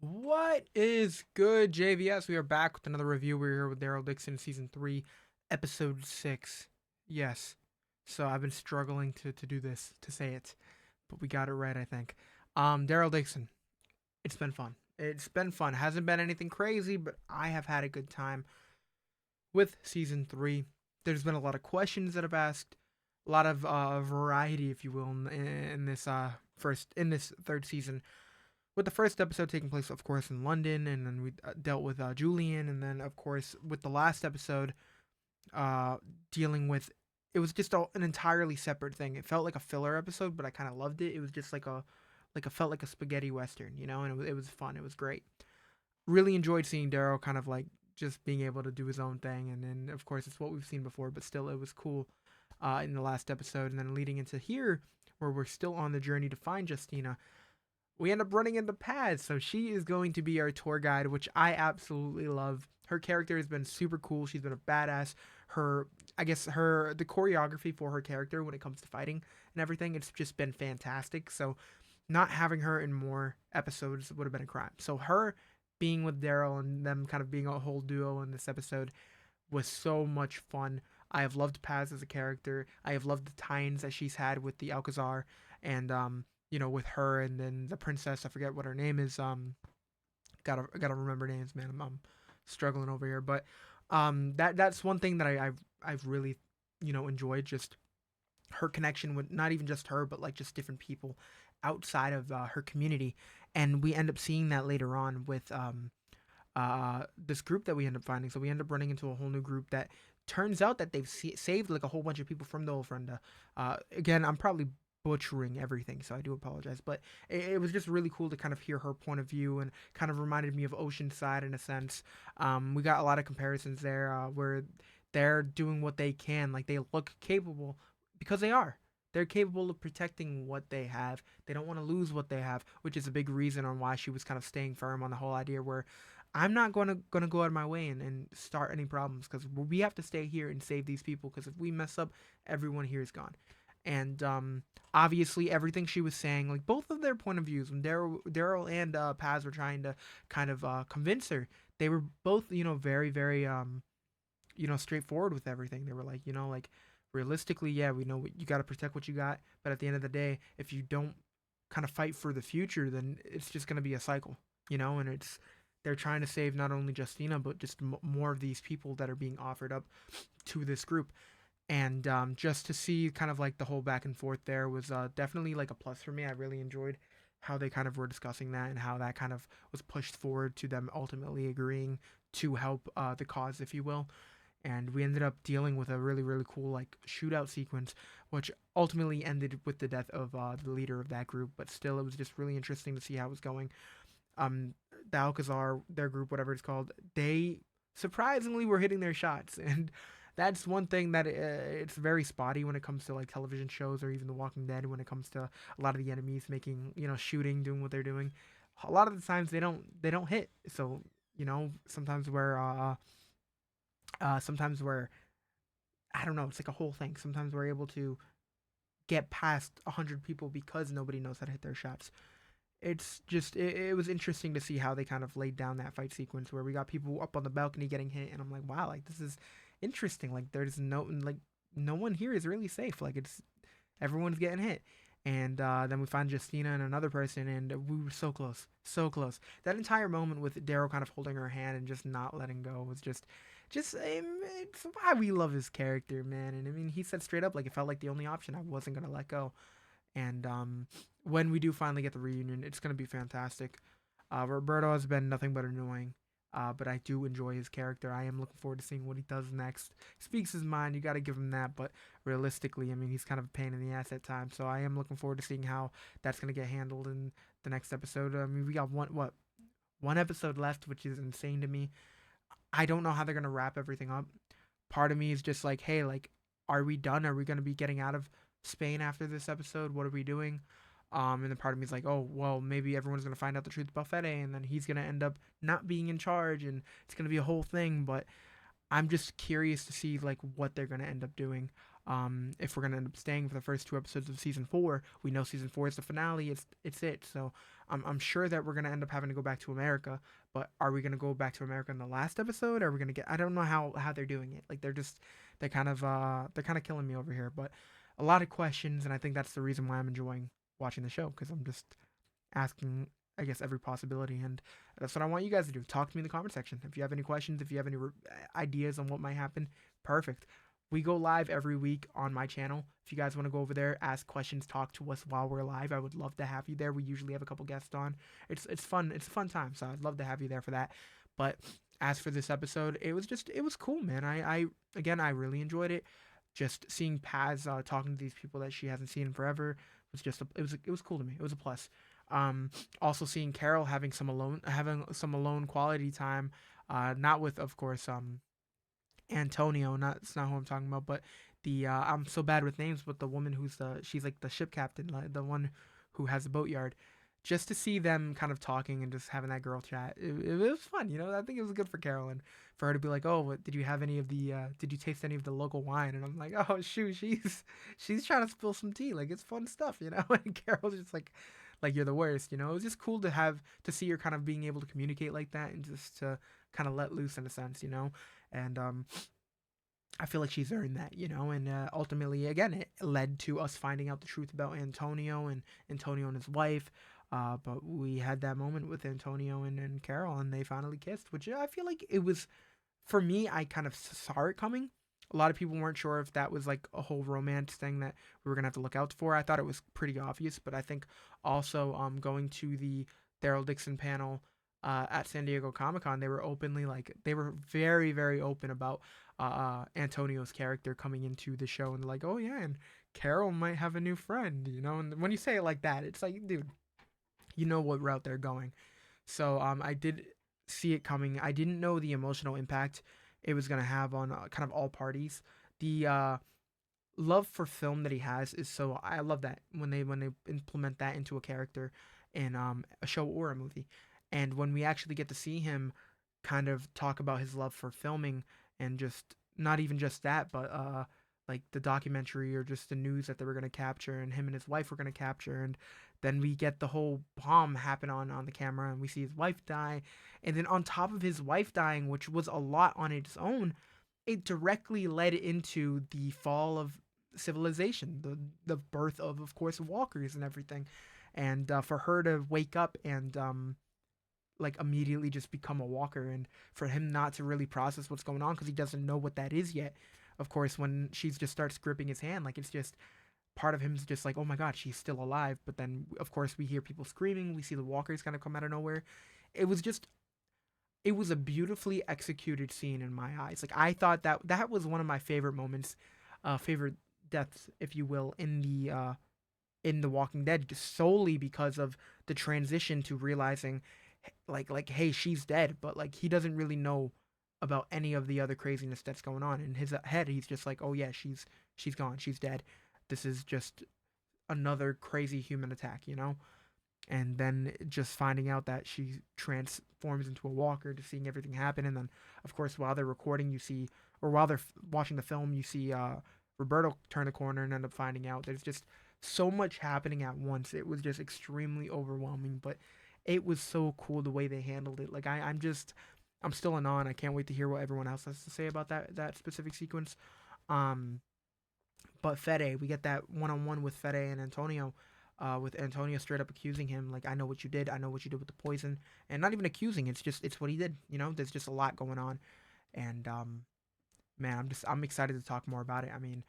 What is good, JVS? We are back with another review. We're here with Daryl Dixon, season 3, episode 6. Yes. So I've been struggling to do this, to say it, but we got it right, I think. Daryl Dixon. It's been fun. It's been fun. Hasn't been anything crazy, but I have had a good time with season 3. There's been a lot of questions that I've asked, a lot of variety, if you will, in this in this third season, with the first episode taking place, of course, in London, and then we dealt with Julian, and then, of course, with the last episode, uh, dealing with it was just an entirely separate thing. It felt like a filler episode, but I kind of loved it. It was just like a felt like a spaghetti western, and it was fun. It was great. Really enjoyed seeing Daryl kind of like just being able to do his own thing, and then of course it's what we've seen before, but still it was cool in the last episode, and then leading into here where we're still on the journey to find Justina, we end up running into Paz. So she is going to be our tour guide, which I absolutely love. Her character has been super cool. She's been a badass. Her, I guess, the choreography for her character when it comes to fighting and everything, it's just been fantastic. So not having her in more episodes would have been a crime. So her being with Daryl and them kind of being a whole duo in this episode was so much fun. I have loved Paz as a character. I have loved the tie-ins that she's had with the Alcazar and with her and then the princess. I forget what her name is. Gotta remember names, man. I'm struggling over here, but that's one thing that I've really enjoyed, just her connection with not even just her, but like just different people outside of her community, and we end up seeing that later on with this group that we end up finding. So we end up running into a whole new group that turns out that they've saved like a whole bunch of people from the Ofrenda. Again, I'm probably butchering everything, so I do apologize. But it was just really cool to kind of hear her point of view, and kind of reminded me of Oceanside in a sense. We got a lot of comparisons there where they're doing what they can, like they look capable because they are. They're capable of protecting what they have. They don't want to lose what they have, which is a big reason on why she was kind of staying firm on the whole idea where I'm not going to go out of my way and start any problems, because we have to stay here and save these people, because if we mess up, everyone here is gone. And obviously everything she was saying, like both of their point of views, when Daryl and Paz were trying to kind of convince her, they were both very very straightforward with everything. They were like, like realistically, yeah, we know you got to protect what you got, but at the end of the day, if you don't kind of fight for the future, then it's just going to be a cycle, and they're trying to save not only Justina, but just more of these people that are being offered up to this group. And just to see kind of like the whole back and forth there was definitely like a plus for me. I really enjoyed how they kind of were discussing that, and how that kind of was pushed forward to them ultimately agreeing to help the cause, if you will. And we ended up dealing with a really really cool like shootout sequence, which ultimately ended with the death of the leader of that group. But still, it was just really interesting to see how it was going. um the Alcazar, their group, whatever it's called, they surprisingly were hitting their shots, and that's one thing that it's very spotty when it comes to like television shows or even The Walking Dead. When it comes to a lot of the enemies making, shooting, doing what they're doing, a lot of the times they don't hit. So sometimes where I don't know, it's like a whole thing. Sometimes we're able to get past 100 people because nobody knows how to hit their shots. It's just it was interesting to see how they kind of laid down that fight sequence where we got people up on the balcony getting hit, and I'm like, wow, like this is interesting. Like there's no one here is really safe. Like it's everyone's getting hit. And then we find Justina and another person, and we were so close, so close. That entire moment with Daryl kind of holding her hand and just not letting go was just it's why we love his character, man. And I mean, he said straight up, like it felt like the only option. I wasn't gonna let go. And when we do finally get the reunion, it's gonna be fantastic. Roberto has been nothing but annoying, but I do enjoy his character. I am looking forward to seeing what he does next. Speaks his mind, you got to give him that. But realistically, I mean, he's kind of a pain in the ass at times. So I am looking forward to seeing how that's gonna get handled in the next episode. I mean, we got one episode left, which is insane to me. I don't know how they're gonna wrap everything up. Part of me is just like, hey, like, are we done? Are we gonna be getting out of Spain after this episode? What are we doing? And then part of me is like, oh, well, maybe everyone's gonna find out the truth about Fede, and then he's gonna end up not being in charge, and it's gonna be a whole thing. But I'm just curious to see like what they're gonna end up doing. If we're gonna end up staying for the first two episodes of season 4, we know season 4 is the finale. It's it. So I'm sure that we're gonna end up having to go back to America, but are we gonna go back to America in the last episode? Are we gonna get? I don't know how they're doing it. Like they're kind of killing me over here. But a lot of questions, and I think that's the reason why I'm enjoying watching the show, because I'm just asking, I guess, every possibility, and that's what I want you guys to do. Talk to me in the comment section if you have any questions, if you have any ideas on what might happen. Perfect. We go live every week on my channel. If you guys want to go over there, ask questions, talk to us while we're live, I would love to have you there. We usually have a couple guests on. It's fun. It's a fun time, so I'd love to have you there for that. But as for this episode, it was cool, man. I again, I really enjoyed it. Just seeing Paz talking to these people that she hasn't seen in forever was just it was cool to me. It was a plus. Also seeing Carol having some alone quality time, not with, of course, Antonio, not it's not who I'm talking about, but the I'm so bad with names, but the woman she's like the ship captain, like the one who has the boatyard. Just to see them kind of talking and just having that girl chat, it was fun. I think it was good for Carolyn, for her to be like, "Oh, what, did you have any of the? Did you taste any of the local wine?" And I'm like, "Oh shoot, she's trying to spill some tea. Like it's fun stuff." And Carol's just like you're the worst. It was just cool to see her kind of being able to communicate like that and just to kind of let loose in a sense. And I feel like she's earned that. And ultimately, again, it led to us finding out the truth about Antonio and his wife. But we had that moment with Antonio and Carol, and they finally kissed, which I feel like it was, for me, I kind of saw it coming. A lot of people weren't sure if that was like a whole romance thing that we were going to have to look out for. I thought it was pretty obvious, but I think also going to the Daryl Dixon panel at San Diego Comic-Con, they were very, very open about Antonio's character coming into the show, and they're like, oh yeah, and Carol might have a new friend. And when you say it like that, it's like, dude, you know what route they're going. So I did see it coming. I didn't know the emotional impact it was gonna have on kind of all parties. The love for film that he has is so, I love that when they implement that into a character in a show or a movie. And when we actually get to see him kind of talk about his love for filming, and just not even just that, but like the documentary or just the news that they were going to capture, and him and his wife were going to capture, and then we get the whole bomb happen on the camera, and we see his wife die, and then on top of his wife dying, which was a lot on its own, it directly led into the fall of civilization, the birth of course, walkers and everything. And for her to wake up and like immediately just become a walker, and for him not to really process what's going on because he doesn't know what that is yet. Of course, when she just starts gripping his hand, like, it's just part of him's just like, oh my god, she's still alive. But then of course we hear people screaming, we see the walkers kind of come out of nowhere. It was just, it was a beautifully executed scene in my eyes. Like, I thought that was one of my favorite moments, favorite deaths, if you will, in the Walking Dead, just solely because of the transition to realizing, like, hey, she's dead, but like he doesn't really know about any of the other craziness that's going on in his head. He's just like, oh yeah, she's gone, she's dead. This is just another crazy human attack. And then just finding out that she transforms into a walker, to seeing everything happen. And then of course, while they're recording, you see, or while they're watching the film, you see Roberto turn the corner and end up finding out. There's just so much happening at once. It was just extremely overwhelming, but it was so cool the way they handled it. Like, I'm still in awe, and I can't wait to hear what everyone else has to say about that specific sequence. Um, but Fede, we get that one on one with Fede and Antonio, with Antonio straight up accusing him, like, I know what you did. I know what you did with the poison, and not even accusing. It's what he did. There's just a lot going on, and man, I'm excited to talk more about it. I mean,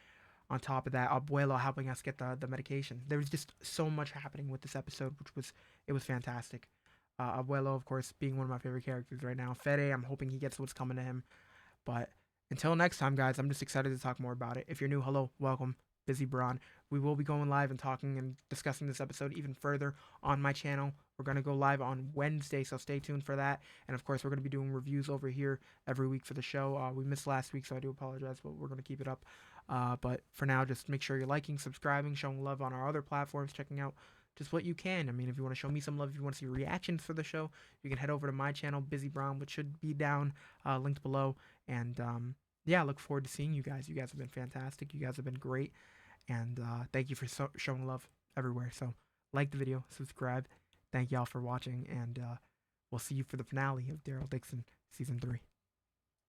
on top of that, Abuelo helping us get the medication. There was just so much happening with this episode, it was fantastic. Abuelo, of course, being one of my favorite characters right now. Fede, I'm hoping he gets what's coming to him. But until next time, guys, I'm just excited to talk more about it. If you're new, hello, welcome, Bizzy Braun. We will be going live and talking and discussing this episode even further on my channel. We're going to go live on Wednesday, so stay tuned for that. And of course, we're going to be doing reviews over here every week for the show. We missed last week, so I do apologize, but we're going to keep it up. But for now, just make sure you're liking, subscribing, showing love on our other platforms, checking out just what you can. I mean, if you want to show me some love, if you want to see reactions for the show, you can head over to my channel, Bizzy Braun, which should be down, linked below. And yeah, I look forward to seeing you guys. You guys have been fantastic. You guys have been great. And thank you for showing love everywhere. So like the video, subscribe. thank y'all for watching, and we'll see you for the finale of Daryl Dixon season 3.